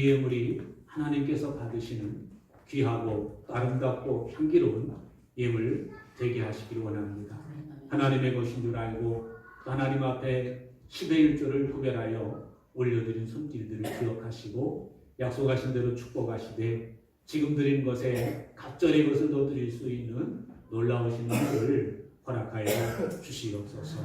이 예물이 하나님께서 받으시는 귀하고 아름답고 향기로운 예물 되게 하시기를 원합니다. 하나님의 것인 줄 알고 하나님 앞에 10의 1조를 구별하여 올려드린 손길들을 기억하시고 약속하신 대로 축복하시되 지금 드린 것에 갑절의 것을 더 드릴 수 있는 놀라우신 은혜를 허락하여 주시옵소서.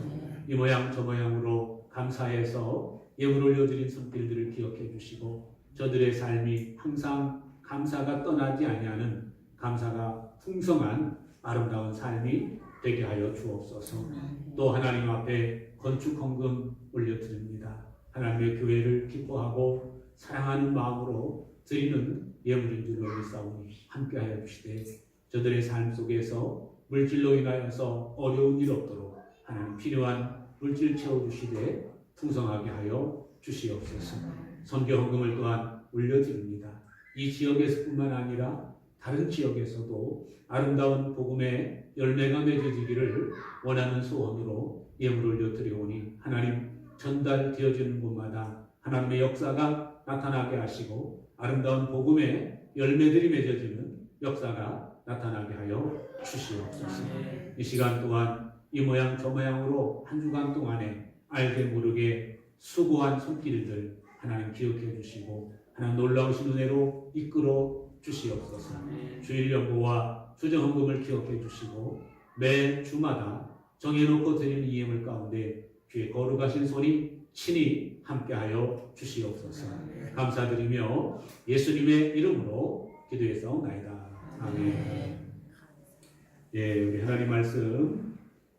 이 모양 저 모양으로 감사해서 예물 올려드린 손길들을 기억해 주시고 저들의 삶이 항상 감사가 떠나지 아니하는 감사가 풍성한 아름다운 삶이 되게 하여 주옵소서. 또 하나님 앞에 건축 헌금 올려드립니다. 하나님의 교회를 기뻐하고 사랑하는 마음으로 드리는 예물인 줄로 믿사오니 함께하여 주시되 저들의 삶 속에서 물질로 인하여서 어려운 일 없도록 하나님 필요한 물질 채워주시되 풍성하게 하여 주시옵소서. 선교 헌금을 또한 올려드립니다. 이 지역에서뿐만 아니라 다른 지역에서도 아름다운 복음의 열매가 맺어지기를 원하는 소원으로 예물 올려드리오니 하나님 전달되어지는 곳마다 하나님의 역사가 나타나게 하시고 아름다운 복음의 열매들이 맺어지는 역사가 나타나게 하여 주시옵소서. 이 시간 또한 이 모양 저 모양으로 한 주간 동안에 알게 모르게 수고한 손길들 하나님 기억해 주시고 하나님 놀라우신 은혜로 이끌어 주시옵소서. 주일 연보와 수정 헌금을 기억해 주시고 매 주마다 정해놓고 드리는 이 예물 가운데 주의 거룩하신 손이 친히 함께하여 주시옵소서. 감사드리며 예수님의 이름으로 기도했사옵나이다. 아멘. 예, 우리 하나님 말씀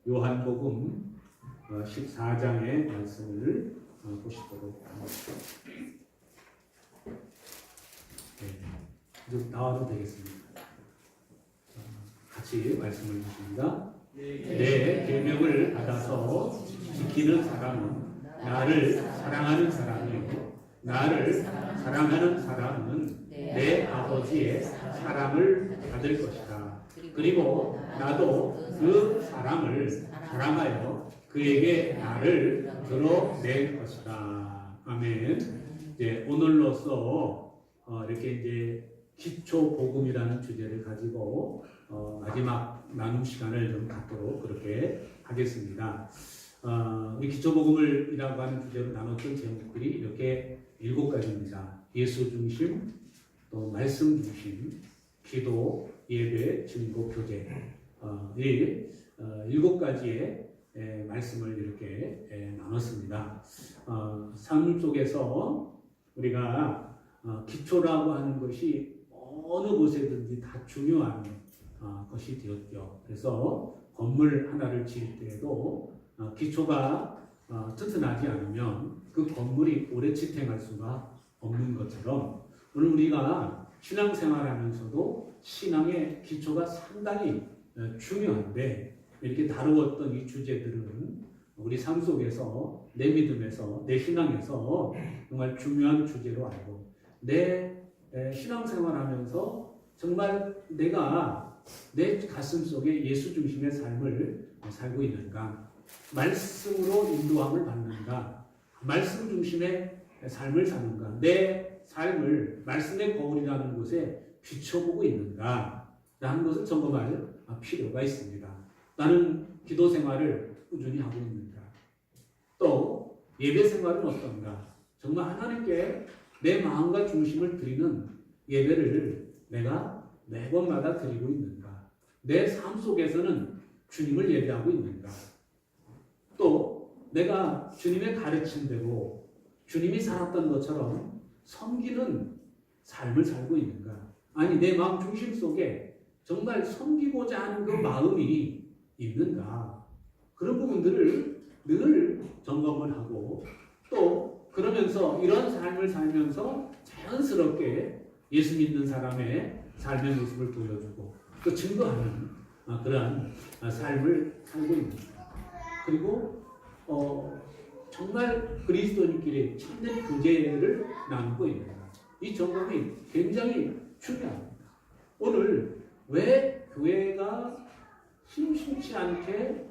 요한복음 14장의 말씀을 보시도록 합니다. 네, 나와도 되겠습니다. 같이 말씀을 주십니다. 내 계명을 받아서 지키는 사람은 나를 사랑하는 사람이요 나를 사랑하는 사람은 내 아버지의 사랑을 받을 것이다. 그리고 나도 그 사람을 사랑하여 그에게 나를 드러낼 것이다. 아멘. 이제 오늘로써 이렇게 이제 기초 복음이라는 주제를 가지고 마지막 나눔 시간을 좀 갖도록 그렇게 하겠습니다. 이 기초 복음을이라고 하는 주제로 나눴던 제목들이 이렇게 7가지입니다. 예수 중심, 또 말씀 중심, 기도, 예배, 증거, 교제. 이 7가지의 말씀을 이렇게 나눴습니다. 삶 속에서 우리가 기초라고 하는 것이 어느 곳에든지 다 중요한 것이 되었죠. 그래서 건물 하나를 지을 때에도 기초가 튼튼하지 않으면 그 건물이 오래 지탱할 수가 없는 것처럼 오늘 우리가 신앙생활하면서도 신앙의 기초가 상당히 중요한데 이렇게 다루었던 이 주제들은 우리 삶 속에서 내 믿음에서 내 신앙에서 정말 중요한 주제로 알고 내 신앙생활하면서 정말 내가 내 가슴 속에 예수 중심의 삶을 살고 있는가, 말씀으로 인도함을 받는가, 말씀 중심의 삶을 사는가, 내 삶을 말씀의 거울이라는 곳에 비춰보고 있는가 라는 것을 점검할 필요가 있습니다. 나는 기도 생활을 꾸준히 하고 있는가, 또 예배 생활은 어떤가, 정말 하나님께 내 마음과 중심을 드리는 예배를 내가 매번마다 드리고 있는가, 내 삶 속에서는 주님을 예배하고 있는가, 또 내가 주님의 가르침대로 주님이 살았던 것처럼 섬기는 삶을 살고 있는가, 아니 내 마음 중심 속에 정말 섬기고자 하는 그 마음이 있는가, 그런 부분들을 늘 점검을 하고 또 그러면서 이런 삶을 살면서 자연스럽게 예수 믿는 사람의 삶의 모습을 보여주고 또 증거하는 그러한 삶을 살고 있습니다. 그리고 정말 그리스도인끼리 참된 교제를 나누고 있는가, 이 점검이 굉장히 중요합니다. 오늘 왜 교회가 심심치 않게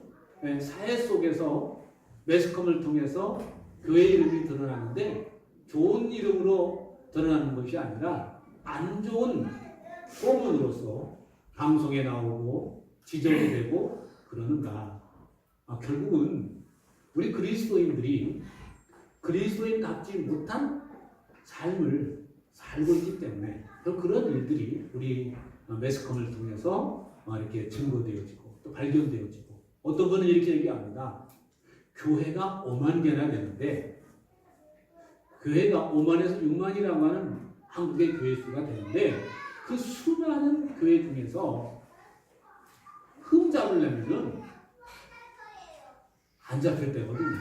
사회 속에서 매스컴을 통해서 교회 이름이 드러나는데 좋은 이름으로 드러나는 것이 아니라 안 좋은 소문으로서 방송에 나오고 지적이 되고 그러는가. 결국은 우리 그리스도인들이 그리스도인답지 못한 삶을 살고 있기 때문에 그런 일들이 우리 매스컴을 통해서 이렇게 증거되어지고 또 발견되어지고, 어떤 분은 이렇게 얘기합니다. 교회가 5만 개나 되는데, 교회가 5만에서 6만이라고 하는 한국의 교회 수가 되는데, 그 수많은 교회 중에서 흠 잡으려면은 안 잡힐 때거든요.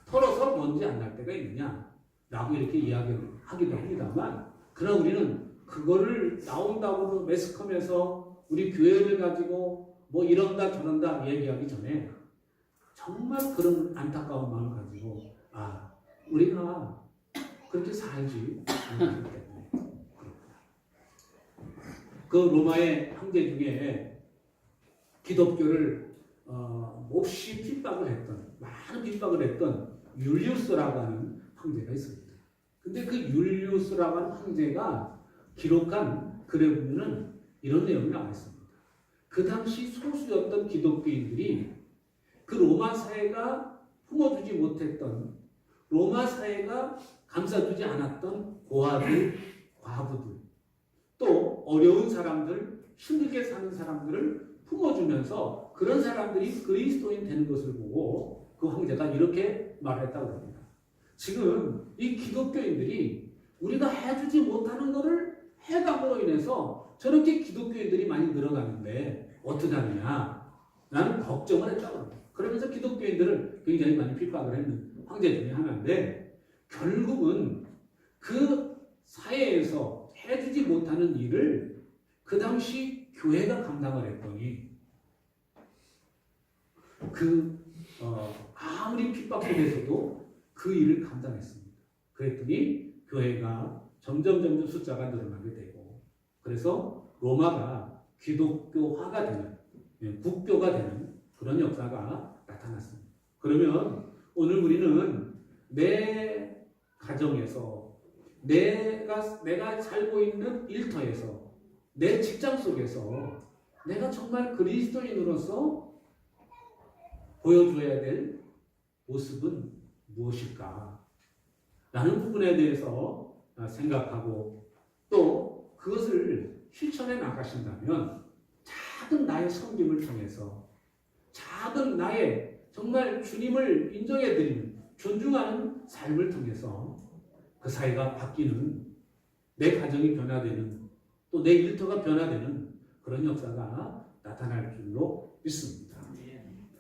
털어서 먼지 안 날 때가 있느냐 라고 이렇게 이야기를 하기도 합니다만, 그러나 우리는 그거를 나온다고 매스컴에서 우리 교회를 가지고 뭐 이런다 저런다 얘기하기 전에 정말 그런 안타까운 마음을 가지고 우리가 그렇게 살지 않기 때문에 그렇구나. 그 로마의 황제 중에 기독교를 몹시 핍박을 했던, 많은 핍박을 했던 율리우스라고 하는 황제가 있습니다. 근데 그 율리우스라고 하는 황제가 기록한 글에 보면은 이런 내용이 나와 있습니다. 그 당시 소수였던 기독교인들이 그 로마 사회가 품어주지 못했던, 로마 사회가 감싸주지 않았던 고아들, 과부들, 또 어려운 사람들, 힘들게 사는 사람들을 품어주면서 그런 사람들이 그리스도인 되는 것을 보고 그 황제가 이렇게 말했다고 합니다. 지금 이 기독교인들이 우리가 해주지 못하는 것을 해감으로 인해서 저렇게 기독교인들이 많이 늘어가는데 어떡하느냐, 나는 걱정을 했다고 합니다. 그러면서 기독교인들을 굉장히 많이 핍박을 했는 황제 중에 하나인데, 결국은 그 사회에서 해주지 못하는 일을 그 당시 교회가 감당을 했더니 아무리 핍박 속에서도 그 일을 감당했습니다. 그랬더니 교회가 점점 숫자가 늘어나게 되고, 그래서 로마가 기독교화가 되는, 국교가 되는 그런 역사가 나타났습니다. 그러면 오늘 우리는 내 가정에서, 내가 살고 있는 일터에서, 내 직장 속에서 내가 정말 그리스도인으로서 보여줘야 될 모습은 무엇일까? 라는 부분에 대해서 생각하고, 또 그것을 실천해 나가신다면 작은 나의 섬김을 통해서, 작은 나의 정말 주님을 인정해드리는, 존중하는 삶을 통해서 그 사회가 바뀌는, 내 가정이 변화되는, 또 내 일터가 변화되는 그런 역사가 나타날 줄로 믿습니다.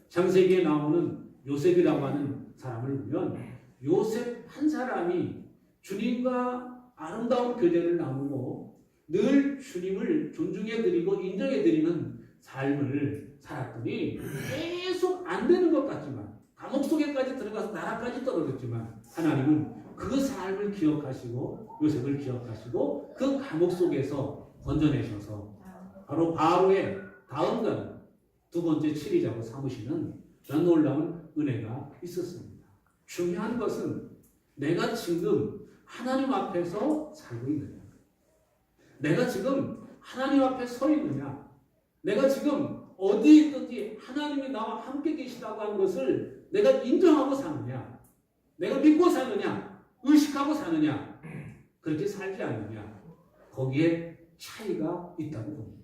창세기에 나오는 요셉이라고 하는 사람을 보면 요셉 한 사람이 주님과 아름다운 교제를 나누고 늘 주님을 존중해드리고 인정해드리는 삶을 살았더니 계속 안 되는 것 같지만, 감옥 속에까지 들어가서 나라까지 떨어졌지만 하나님은 그 삶을 기억하시고 요셉을 기억하시고 그 감옥 속에서 건져내셔서 바로 바로의 다음 날 두 번째 치리자로 삼으시는 그런 놀라운 은혜가 있었습니다. 중요한 것은 내가 지금 하나님 앞에서 살고 있느냐, 내가 지금 하나님 앞에 서 있느냐, 내가 지금 어디에 있든지 하나님이 나와 함께 계시다고 하는 것을 내가 인정하고 사느냐, 내가 믿고 사느냐, 의식하고 사느냐, 그렇게 살지 않느냐, 거기에 차이가 있다고 봅니다.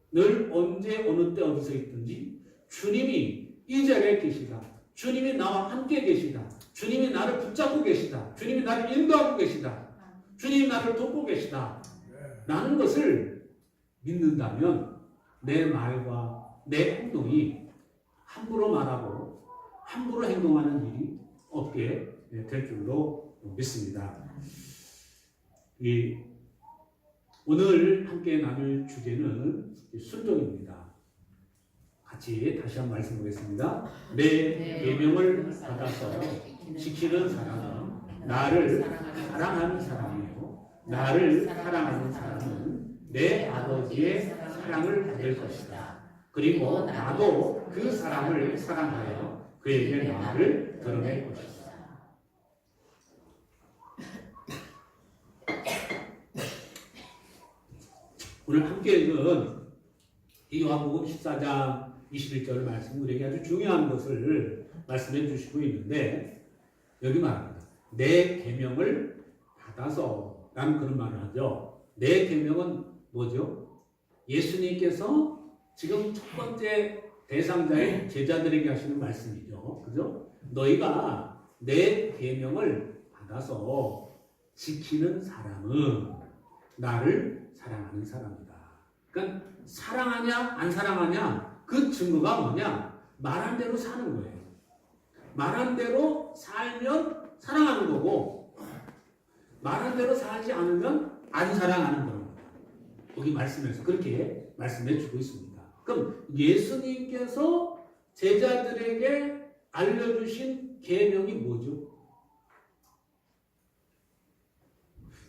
늘 언제 어느 때 어디서 있든지 주님이 이 자리에 계시다, 주님이 나와 함께 계시다, 주님이 나를 붙잡고 계시다, 주님이 나를 인도하고 계시다, 주님이 나를 돕고 계시다 라는 것을 믿는다면 내 말과 내 행동이 함부로 말하고 함부로 행동하는 일이 없게 될 줄로 믿습니다. 오늘 함께 나눌 주제는 순종입니다. 같이 다시 한번 말씀드리겠습니다. 내 계명을 받아서 지키는 사람은 나를 사랑하는 사람이요, 나를 사랑하는 사람은 내 아버지의 사랑을 받을 것이다. 그리고 나도 그 사람을 사랑하여 그에게 나를 드러낼 것이다. 오늘 함께 읽은 이 요한복음 14장 21절 말씀 우리에게 아주 중요한 것을 말씀해 주시고 있는데 여기 말합니다. 내 계명을 받아서 라는 그런 말을 하죠. 내 계명은 뭐죠? 예수님께서 지금 첫 번째 대상자의 제자들에게 하시는 말씀이죠. 그죠? 너희가 내 계명을 받아서 지키는 사람은 나를 사랑하는 사람이다. 그러니까 사랑하냐 안 사랑하냐 그 증거가 뭐냐? 말한 대로 사는 거예요. 말한 대로 살면 사랑하는 거고 말한 대로 살지 않으면 안 사랑하는 겁니다. 여기 말씀에서 그렇게 말씀해 주고 있습니다. 그럼 예수님께서 제자들에게 알려주신 계명이 뭐죠?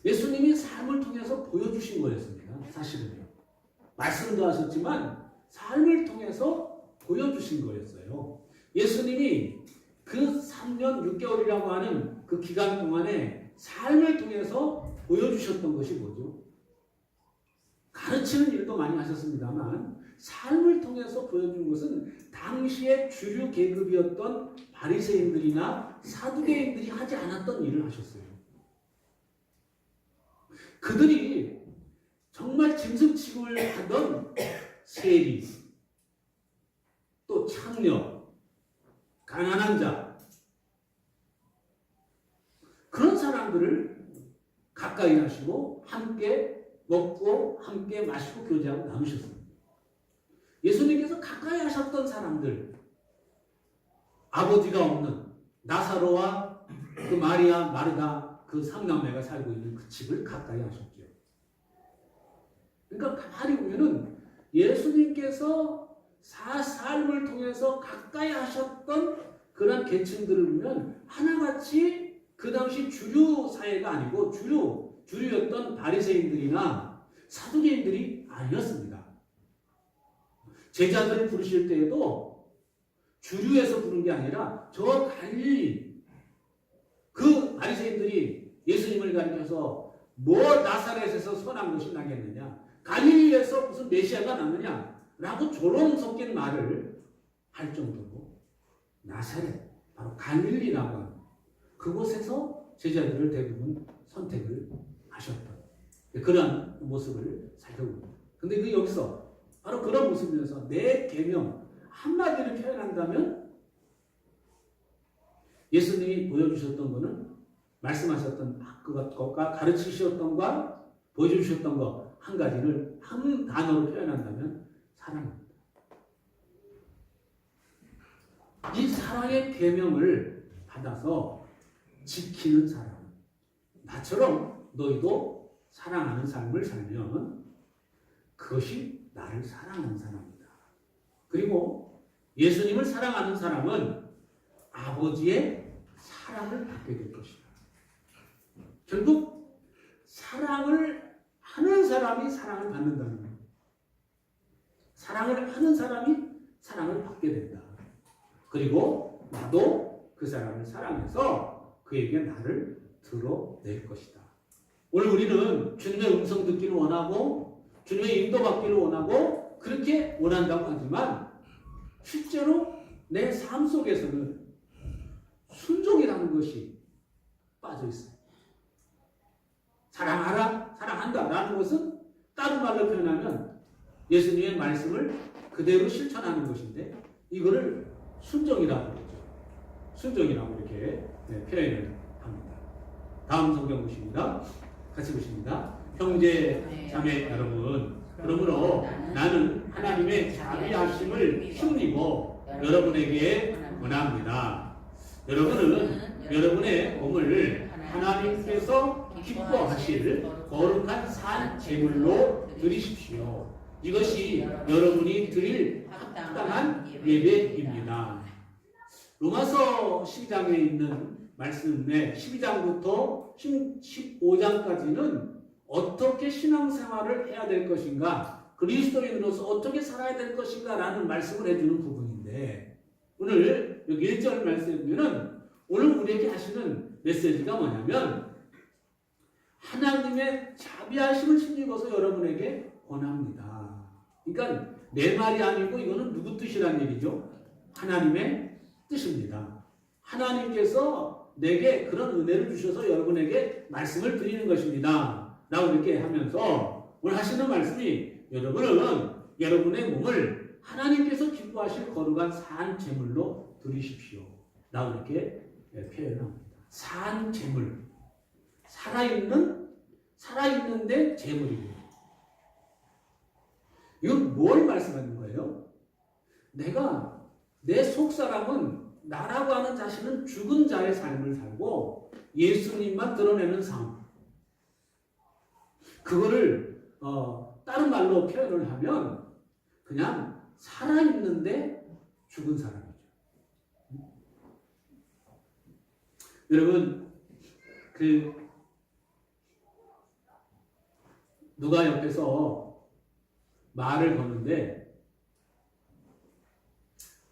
예수님이 삶을 통해서 보여주신 거였습니다. 사실은요. 말씀도 하셨지만 삶을 통해서 보여주신 거였어요. 예수님이 그 3년 6개월이라고 하는 그 기간 동안에 삶을 통해서 보여주셨던 것이 뭐죠? 가르치는 일도 많이 하셨습니다만 삶을 통해서 보여준 것은 당시의 주류 계급이었던 바리새인들이나 사두개인들이 하지 않았던 일을 하셨어요. 그들이 정말 짐승취급을 하던 세리, 또 창녀, 가난한 자 그런 사람들을 가까이 하시고 함께 먹고 함께 마시고 교제하고 나누셨습니다. 예수님께서 가까이 하셨던 사람들 아버지가 없는 나사로와 그 마리아, 마르다 그 삼남매가 살고 있는 그 집을 가까이 하셨죠. 그러니까 가만히 보면은 예수님께서 삶을 통해서 가까이 하셨던 그런 계층들을 보면 하나같이 그 당시 주류 사회가 아니고 주류였던 바리새인들이나 사두개인들이 아니었습니다. 제자들을 부르실 때에도 주류에서 부른 게 아니라 저 갈릴리 그 바리새인들이 예수님을 가리켜서 뭐 나사렛에서 선한 것이 나겠느냐, 갈릴리에서 무슨 메시아가 나느냐라고 조롱 섞인 말을 할 정도로 나사렛, 바로 갈릴리라고 하는 그곳에서 제자들을 대부분 선택을 하셨던 그런 모습을 살펴봅니다. 근데 그 여기서 바로 그런 모습에서 내 계명 한마디로 표현한다면 예수님이 보여주셨던 것은 말씀하셨던 그것과 가르치셨던 것과 보여주셨던 것 한 가지를 한 단어로 표현한다면 사랑입니다. 이 사랑의 계명을 받아서 지키는 사람, 나처럼 너희도 사랑하는 삶을 살면 그것이 나를 사랑하는 사람이다. 그리고 예수님을 사랑하는 사람은 아버지의 사랑을 받게 될 것이다. 결국 사랑을 하는 사람이 사랑을 받는다는 거예요. 사랑을 하는 사람이 사랑을 받게 된다. 그리고 나도 그 사람을 사랑해서 그에게 나를 드러낼 것이다. 오늘 우리는 주님의 음성 듣기를 원하고 주님의 인도받기를 원하고 그렇게 원한다고 하지만 실제로 내 삶 속에서는 순종이라는 것이 빠져 있어요. 사랑하라, 사랑한다라는 것은 다른 말로 표현하면 예수님의 말씀을 그대로 실천하는 것인데 이거를 순종이라고 그러죠. 순종이라고 이렇게 표현을 합니다. 다음 성경 보십니다. 같이 보십니다. 형제 자매 여러분, 그러므로 나는 하나님의 자비하심을 힘입어 여러분에게 권합니다. 여러분은 여러분의 몸을 하나님께서 기뻐하실 거룩한 산 제물로 드리십시오. 이것이 여러분이 드릴 합당한 예배입니다. 로마서 12장에 있는 말씀에 12장부터 15장까지는 어떻게 신앙생활을 해야 될 것인가, 그리스도인으로서 어떻게 살아야 될 것인가 라는 말씀을 해주는 부분인데 오늘 여기 1절 말씀에 보면 오늘 우리에게 하시는 메시지가 뭐냐면 하나님의 자비하심을 힘입어서 여러분에게 권합니다. 그러니까 내 말이 아니고 이거는 누구 뜻이란 얘기죠? 하나님의 뜻입니다. 하나님께서 내게 그런 은혜를 주셔서 여러분에게 말씀을 드리는 것입니다. 라고 이렇게 하면서 오늘 하시는 말씀이 여러분은 여러분의 몸을 하나님께서 기뻐하실 거룩한 산 제물로 드리십시오. 라고 이렇게 표현합니다. 산 제물. 살아있는데 제물이고. 이건 뭘 말씀하는 거예요? 내 속사람은 나라고 하는 자신은 죽은 자의 삶을 살고 예수님만 드러내는 삶. 그거를 다른 말로 표현을 하면 그냥 살아있는데 죽은 사람이죠. 여러분 누가 옆에서 말을 거는데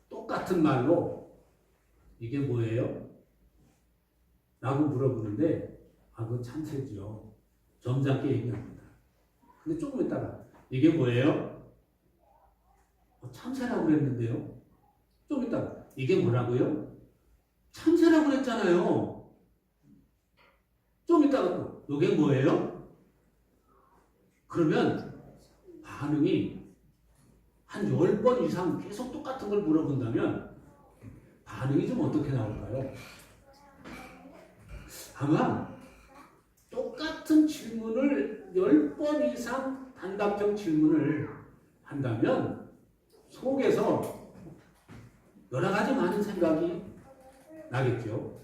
똑같은 말로 이게 뭐예요? 라고 물어보는데 그건 참새지요. 점잖게 얘기합니다. 근데 조금 있다가 이게 뭐예요? 참새라고 그랬는데요. 좀 있다가 이게 뭐라고요? 참새라고 그랬잖아요. 좀 있다가 또 이게 뭐예요? 그러면 반응이 한 10번 이상 계속 똑같은 걸 물어본다면 반응이 좀 어떻게 나올까요? 아마 똑같은 질문을 10번 이상 단답형 질문을 한다면 속에서 여러 가지 많은 생각이 나겠죠.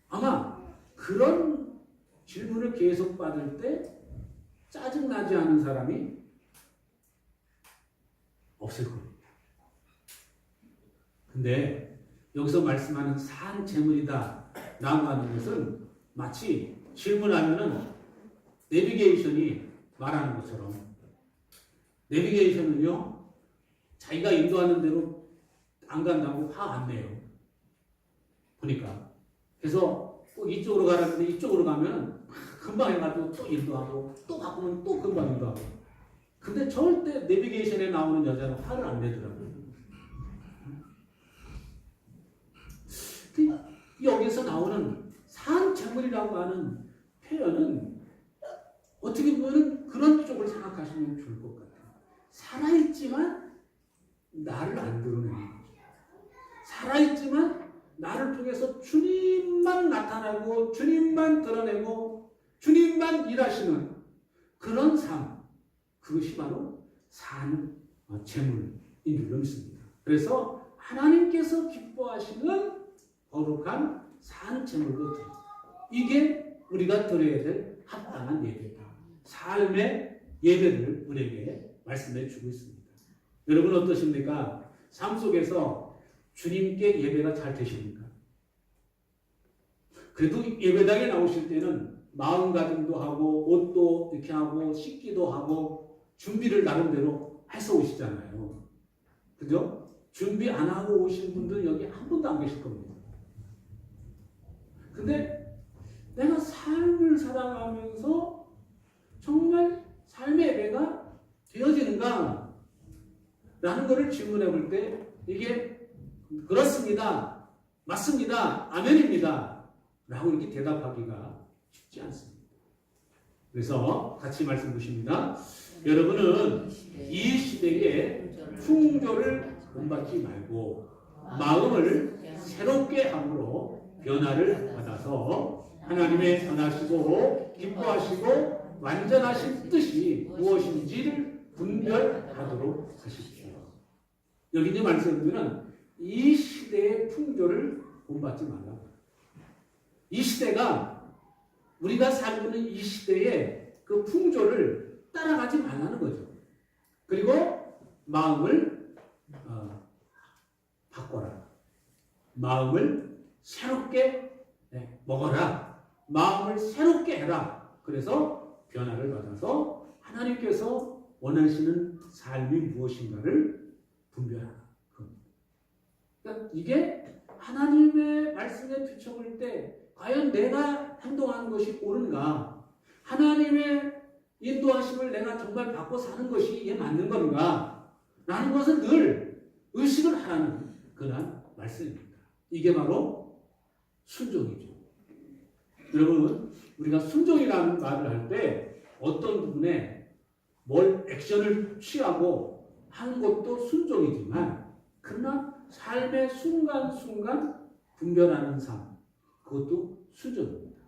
아마 그런 질문을 계속 받을 때 짜증나지 않은 사람이 없을 겁니다. 근데 여기서 말씀하는 산 제물이다 라고 하는 것은 마치 질문하면은 내비게이션이 말하는 것처럼 내비게이션은요 자기가 인도하는 대로 안 간다고 화 안 내요. 보니까 그래서 꼭 이쪽으로 가라는데 이쪽으로 가면 금방 해가지고 또 인도하고 또 바꾸면 또 금방 인도하고. 근데 절대 내비게이션에 나오는 여자는 화를 안 내더라고요. 여기서 나오는 산제물이라고 하는 표현은 어떻게 보면 그런 쪽을 생각하시면 좋을 것 같아요. 살아있지만 나를 안 드러내는 거죠. 살아있지만 나를 통해서 주님만 나타나고 주님만 드러내고 주님만 일하시는 그런 삶, 그것이 바로 산 제물인 줄로 믿습니다. 그래서 하나님께서 기뻐하시는 거룩한 산 제물로 드립니다. 이게 우리가 드려야 될 합당한 예배다. 삶의 예배를 우리에게 말씀해 주고 있습니다. 여러분 어떠십니까? 삶 속에서 주님께 예배가 잘 되십니까? 그래도 예배당에 나오실 때는 마음가짐도 하고 옷도 이렇게 하고 씻기도 하고 준비를 나름대로 해서 오시잖아요. 그죠? 준비 안 하고 오신 분들은 여기 한 분도 안 계실 겁니다. 근데 내가 삶을 살아가면서 정말 삶의 예배가 되어지는가? 라는 것을 질문해 볼 때 이게 그렇습니다. 맞습니다. 아멘입니다. 라고 이렇게 대답하기가 쉽지 않습니다. 그래서 같이 말씀 보십니다. 여러분은 이 시대에 풍조를 본받지 말고 마음을 새롭게 함으로 변화를 받아서 하나님의 선하시고 기뻐하시고 완전하신 뜻이 무엇인지를 분별하도록 하십시오. 여기 이제 말씀을 보면 이 시대의 풍조를 본받지 말라. 이 시대가 우리가 살고 있는 이 시대의 그 풍조를 따라가지 말라는 거죠. 그리고 마음을 바꿔라. 마음을 새롭게 먹어라. 마음을 새롭게 해라. 그래서 변화를 받아서 하나님께서 원하시는 삶이 무엇인가를 분별하라. 그러니까 이게 하나님의 말씀에 비춰볼 때 과연 내가 행동하는 것이 옳은가? 하나님의 인도하심을 내가 정말 받고 사는 것이 이게 맞는 건가? 라는 것을 늘 의식을 하라는 그런 말씀입니다. 이게 바로 순종이죠. 여러분, 우리가 순종이라는 말을 할 때 어떤 부분에 뭘 액션을 취하고 하는 것도 순종이지만, 그러나 삶의 순간순간 분별하는 삶, 그것도 순종입니다.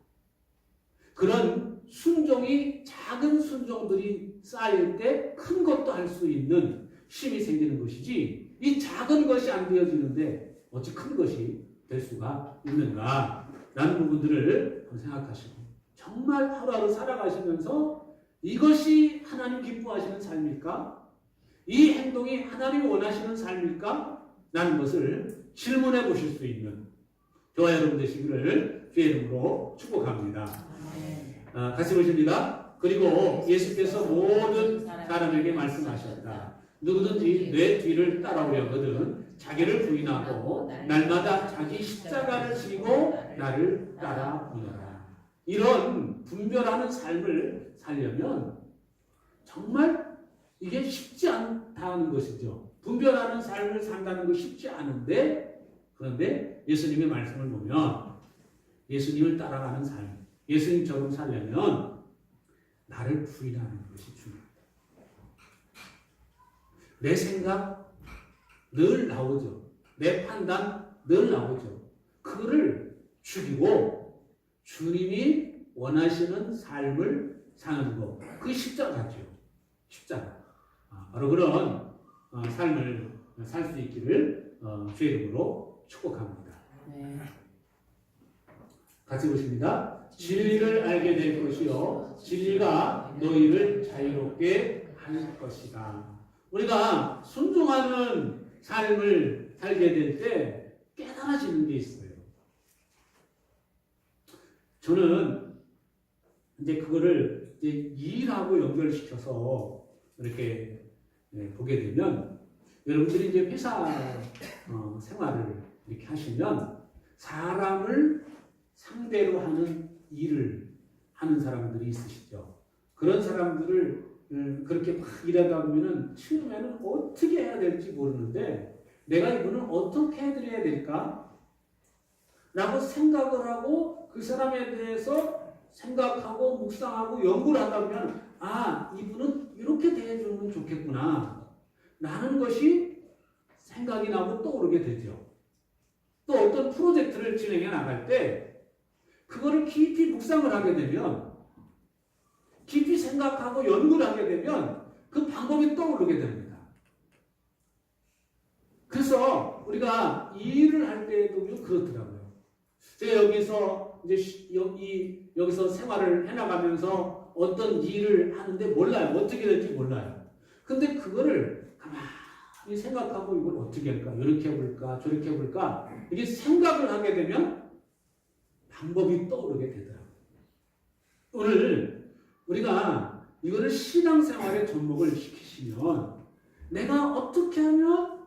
그런 순종이, 작은 순종들이 쌓일 때 큰 것도 할 수 있는 힘이 생기는 것이지, 이 작은 것이 안 되어지는데 어찌 큰 것이 될 수가 있는가 라는 부분들을 한번 생각하시고, 정말 하루하루 살아가시면서 이것이 하나님 기뻐하시는 삶일까? 이 행동이 하나님이 원하시는 삶일까? 라는 것을 질문해 보실 수 있는 저와 여러분 되시기를 주의 이름으로 축복합니다. 같이 보십니다. 그리고 예수께서 모든 사람에게 말씀하셨다. 누구든지 내 뒤를 따라오려거든 자기를 부인하고 날마다 자기 십자가를 지고 나를 따라오너라. 이런 분별하는 삶을 살려면 정말 이게 쉽지 않다는 것이죠. 분별하는 삶을 산다는 것이 쉽지 않은데, 그런데 예수님의 말씀을 보면 예수님을 따라가는 삶, 예수님처럼 살려면 나를 부인하는 것이 중요합니다. 내 생각 늘 나오죠. 내 판단 늘 나오죠. 그거를 죽이고 주님이 원하시는 삶을 사는 것, 그게 십자가죠. 십자가. 바로 그런 삶을 살 수 있기를 주의 이름으로 축복합니다. 같이 보십니다. 진리를 알게 될 것이요 진리가 너희를 자유롭게 할 것이다. 우리가 순종하는 삶을 살게 될 때 깨달아지는 게 있어요. 저는 이제 그거를 이제 일하고 연결시켜서 이렇게 보게 되면, 여러분들이 이제 회사 생활을 이렇게 하시면 사람을 상대로 하는 일을 하는 사람들이 있으시죠. 그런 사람들을 그렇게 막 일하다 보면은 처음에는 어떻게 해야 될지 모르는데, 내가 이분을 어떻게 해드려야 될까? 라고 생각을 하고 그 사람에 대해서 생각하고 묵상하고 연구를 하다 보면, 아, 이분은 이렇게 대해주면 좋겠구나 라는 것이 생각이 나고 떠오르게 되죠. 또 어떤 프로젝트를 진행해 나갈 때 그거를 깊이 묵상을 하게 되면, 깊이 생각하고 연구를 하게 되면 그 방법이 떠오르게 됩니다. 그래서 우리가 일을 할 때도 그렇더라고요. 제가 여기서 이제 여기서 생활을 해나가면서 어떤 일을 하는데 몰라요. 어떻게 될지 몰라요. 근데 그거를 가만히 생각하고 이걸 어떻게 할까? 이렇게 해볼까? 저렇게 해볼까? 이게 생각을 하게 되면 방법이 떠오르게 되더라고요. 오늘 우리가 이거를 신앙생활에 접목을 시키시면, 내가 어떻게 하면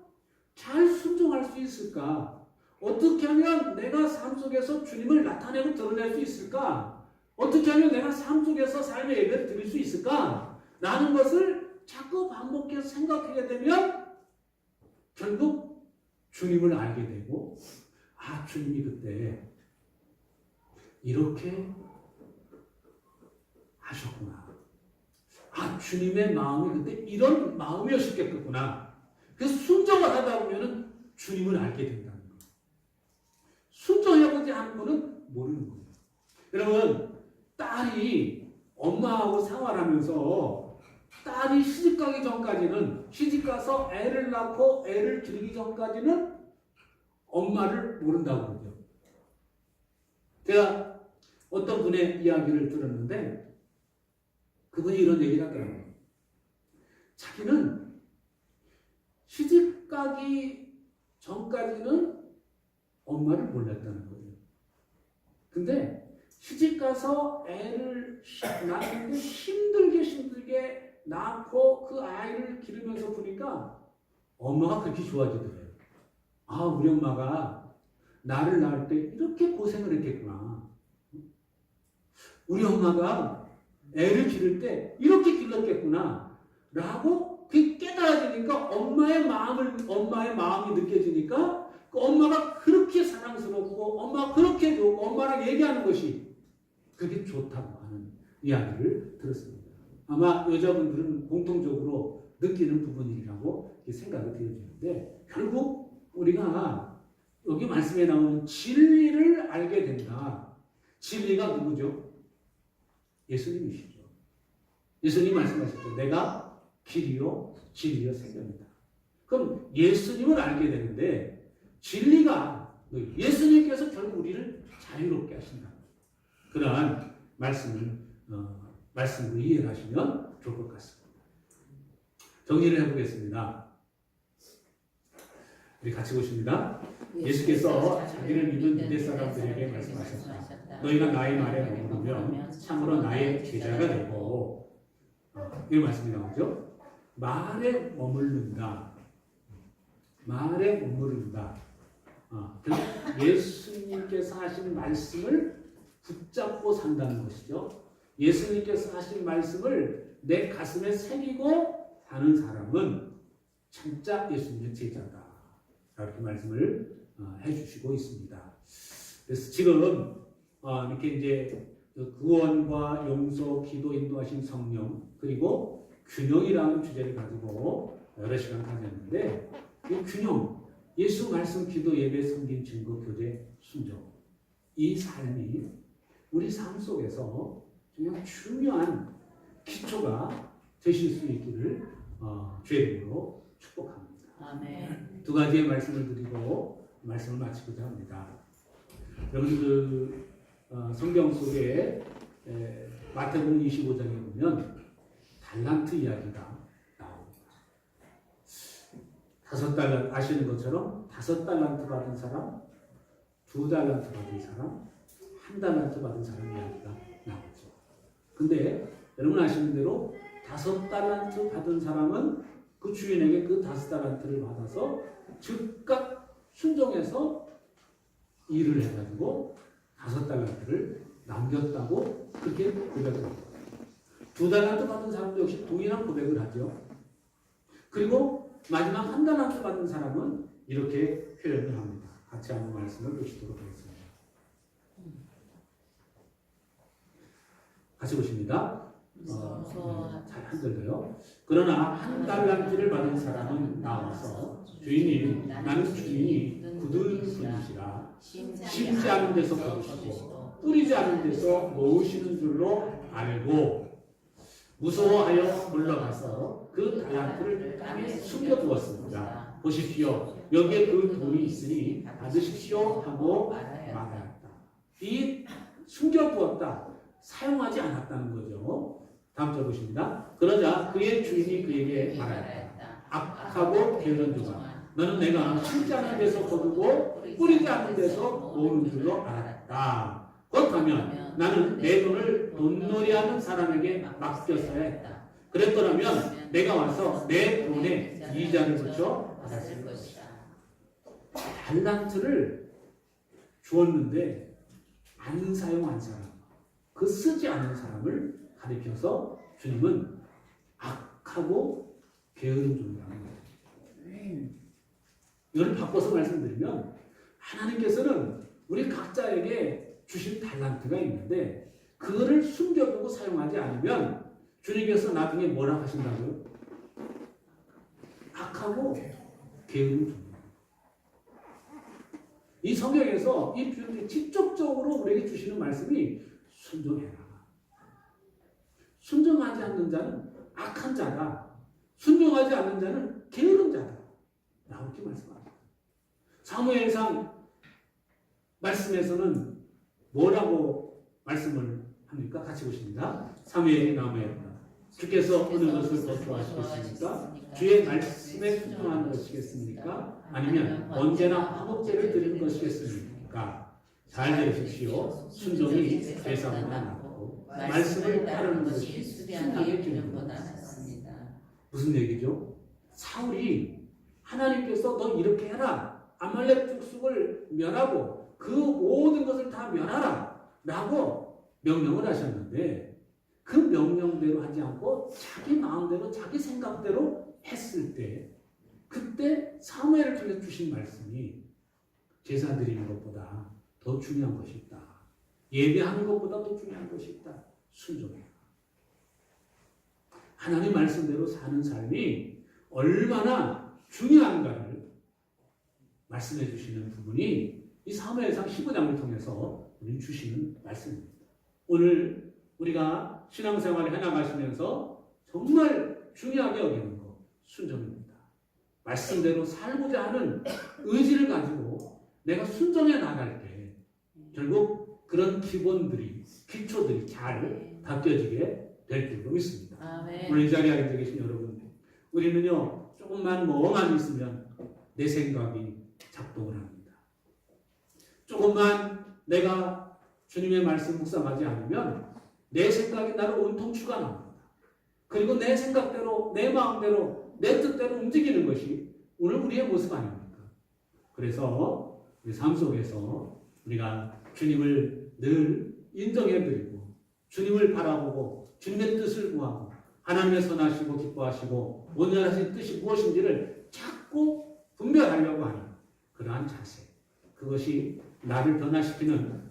잘 순종할 수 있을까? 어떻게 하면 내가 삶 속에서 주님을 나타내고 드러낼 수 있을까? 어떻게 하면 내가 삶 속에서 삶의 예배를 드릴 수 있을까? 라는 것을 자꾸 반복해서 생각하게 되면 결국 주님을 알게 되고, 아, 주님이 그때 이렇게 하셨구나. 아, 주님의 마음이 그때 이런 마음이었겠구나. 그래서 순종을 하다 보면 주님을 알게 된다는 거예요. 순종해보지 않은 거는 모르는 거예요. 여러분, 딸이 엄마하고 생활하면서 딸이 시집가기 전까지는, 시집가서 애를 낳고 애를 기르기 전까지는 엄마를 모른다고 그러죠. 제가 어떤 분의 이야기를 들었는데, 그분이 이런 얘기를 하더라고요. 자기는 시집가기 전까지는 엄마를 몰랐다는 거예요. 근데 시집가서 애를 낳는데 힘들게 낳고 그 아이를 기르면서 보니까 엄마가 그렇게 좋아지더래요. 아, 우리 엄마가 나를 낳을 때 이렇게 고생을 했겠구나. 우리 엄마가 애를 기를 때 이렇게 길렀겠구나 라고 그 깨달아지니까 엄마의 마음이 느껴지니까 그 엄마가 그렇게 사랑스럽고 엄마가 그렇게 좋고 엄마랑 얘기하는 것이 그게 좋다고 하는 이야기를 들었습니다. 아마 여자분들은 공통적으로 느끼는 부분이라고 생각이 되어지는데 결국 우리가 여기 말씀에 나오는 진리를 알게 된다. 진리가 누구죠? 예수님이시죠. 예수님 말씀하셨죠. 내가 길이요 진리요 생명이다. 그럼 예수님을 알게 되는데 진리가 예수님께서 결국 우리를 자유롭게 하신다. 그러한 말씀으로 이해를 하시면 좋을 것 같습니다. 정리를 해보겠습니다. 우리 같이 보십니다. 예수께서 자기를 믿은 유대 사람들에게 말씀하셨다. 너희가 나의 말에 머무르면 참으로 나의 제자가 되고 이 말씀이 나오죠. 말에 머무른다. 말에 머무른다. 예수님께서 하신 말씀을 붙잡고 산다는 것이죠. 예수님께서 하신 말씀을 내 가슴에 새기고 사는 사람은 진짜 예수님의 제자다. 이렇게 말씀을 해주시고 있습니다. 그래서 지금 이렇게 이제 구원과 용서, 기도 인도하신 성령 그리고 균형이라는 주제를 가지고 여러 시간 가졌는데 이 균형, 예수 말씀, 기도, 예배, 섬김, 증거, 교제, 순종 이 삶이 우리 삶 속에서 정말 중요한 기초가 되실 수 있기를 주의 이름으로 축복합니다. 아멘. 두 가지의 말씀을 드리고 말씀을 마치고자 합니다. 여러분들 성경 속에 마태복음 25장에 보면 달란트 이야기가 나옵니다. 5달란트 아시는 것처럼 5달란트 받은 사람, 2달란트 받은 사람, 1달란트 받은 사람 이야기가 나오죠. 근데 여러분 아시는 대로 5달란트 받은 사람은 그 주인에게 그 5달란트를 받아서 즉각 순종해서 일을 해가지고 5달란트를 남겼다고 그렇게 고백을 합니다. 2달란트 받은 사람도 역시 동일한 고백을 하죠. 그리고 마지막 1달란트 받은 사람은 이렇게 표현을 합니다. 같이 한번 말씀을 보시도록 하겠습니다. 같이 보십니다. 잘 흔들려요. 그러나 1달란트를 받은 사람은 나와서 주인이 나는 주인이 굳은 분이시라 심지 않은 데서 거두시고 뿌리지 않은 데서 놓으시는 줄로 알고 무서워하여 물러가서 그 달란트를 땅에 숨겨두었습니다. 보십시오. 여기에 그 돈이 있으니 받으십시오 하고 말하였다. 이 숨겨두었다. 사용하지 않았다는 거죠. 다음 절 보십니다. 그러자 그의 주인이 그에게 말하였다. 악하고 게으른 종아, 너는 내가 심지 않은 데서 거두고 뿌리지 않은 데서 모으는 줄로 알았다. 그렇다면 나는 내 돈을 돈놀이하는 사람에게 맡겼어야 했다. 그랬더라면 내가 와서 내 돈에 이자를 붙여 받았을 것이다. 달란트를 주었는데 안 사용한 사람, 그 쓰지 않은 사람을 가리켜서 주님은 악하고 게으른 종이라는 거예요. 이걸 바꿔서 말씀드리면 하나님께서는 우리 각자에게 주신 달란트가 있는데 그거를 숨겨두고 사용하지 않으면 주님께서 나중에 뭐라 하신다고요? 악하고 게으른 종. 이 성경에서 이 표현이 직접적으로 우리에게 주시는 말씀이 순종해라. 순종하지 않는 자는 악한 자다. 순종하지 않는 자는 게으른 자다. 라고 이렇게 말씀합니다. 사무엘상 말씀에서는 뭐라고 말씀을 합니까? 같이 보십니다. 사무엘이 나무였다. 주께서 어느 것을 더 좋아하시겠습니까? 주의 말씀에 순종하는 것이겠습니까? 아니면 언제나 화목제를 드리는 것이겠습니까? 잘 들으십시오. 순종이 대사보다 낫고 말씀을 따르는 것이 승리의 기능보다 낫습니다. 무슨 얘기죠? 사울이 하나님께서 너 이렇게 해라. 아말렉 족속을 멸하고 그 모든 것을 다 멸하라. 라고 명령을 하셨는데 그 명령대로 하지 않고 자기 마음대로 자기 생각대로 했을 때 그때 사무엘을 통해 주신 말씀이 제사 드리는 것보다 더 중요한 것이 있다. 예배하는 것보다 더 중요한 것이 있다. 순종해라. 하나님 말씀대로 사는 삶이 얼마나 중요한가를 말씀해 주시는 부분이 이 사무엘상 15장을 통해서 우리는 주시는 말씀입니다. 오늘 우리가 신앙생활을 해나가시면서 정말 중요하게 여기는 것, 순종입니다. 말씀대로 살고자 하는 의지를 가지고 내가 순종해 나갈 때 결국 그런 기본들이, 기초들이 잘 닦여지게 될 줄로 믿습니다. 아멘. 오늘 이 자리에 앉아 계신 여러분, 우리는요 조금만 멍하니 있으면 내 생각이 작동을 합니다. 조금만 내가 주님의 말씀 묵상하지 않으면 내 생각이 나를 온통 주관합니다. 그리고 내 생각대로, 내 마음대로, 내 뜻대로 움직이는 것이 오늘 우리의 모습 아닙니까? 그래서 우리 삶 속에서 우리가 주님을 늘 인정해드리고 주님을 바라보고 주님의 뜻을 구하고 하나님의 선하시고 기뻐하시고 온전하신 뜻이 무엇인지를 자꾸 분별하려고 하는 그러한 자세, 그것이 나를 변화시키는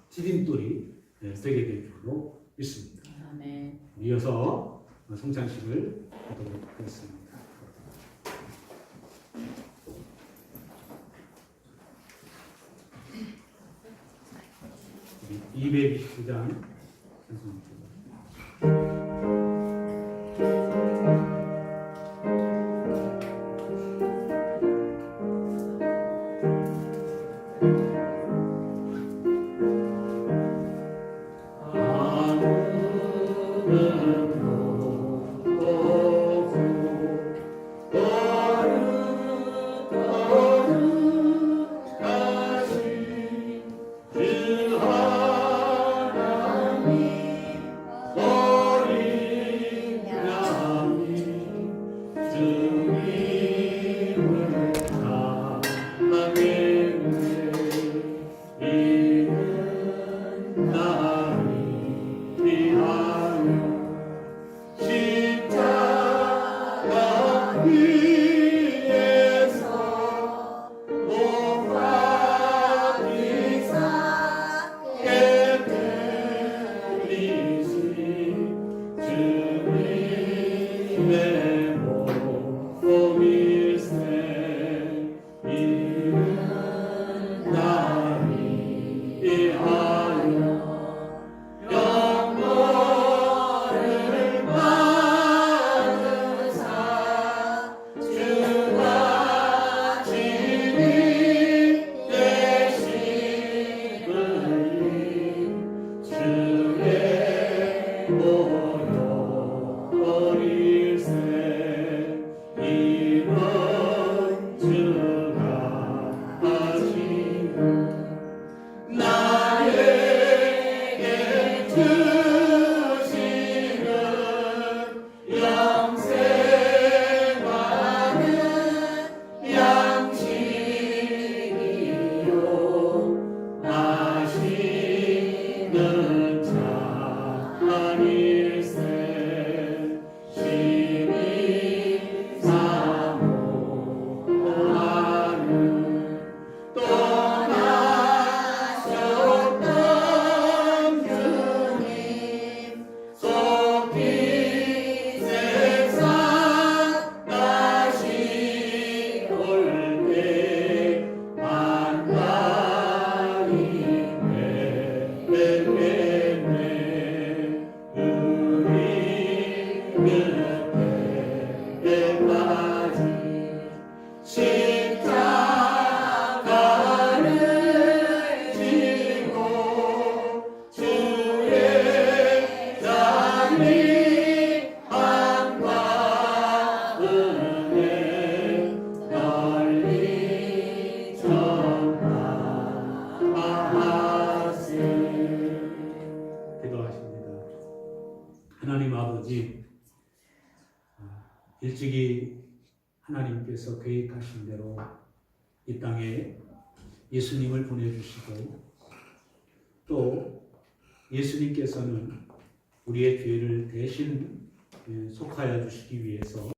디딤돌이 되게 될 줄로 믿습니다. 아멘. 이어서 성찬식을 하도록 하겠습니다. 229장 하나님 아버지, 일찍이 하나님께서 계획하신 대로 이 땅에 예수님을 보내주시고 또 예수님께서는 우리의 죄를 대신 속하여 주시기 위해서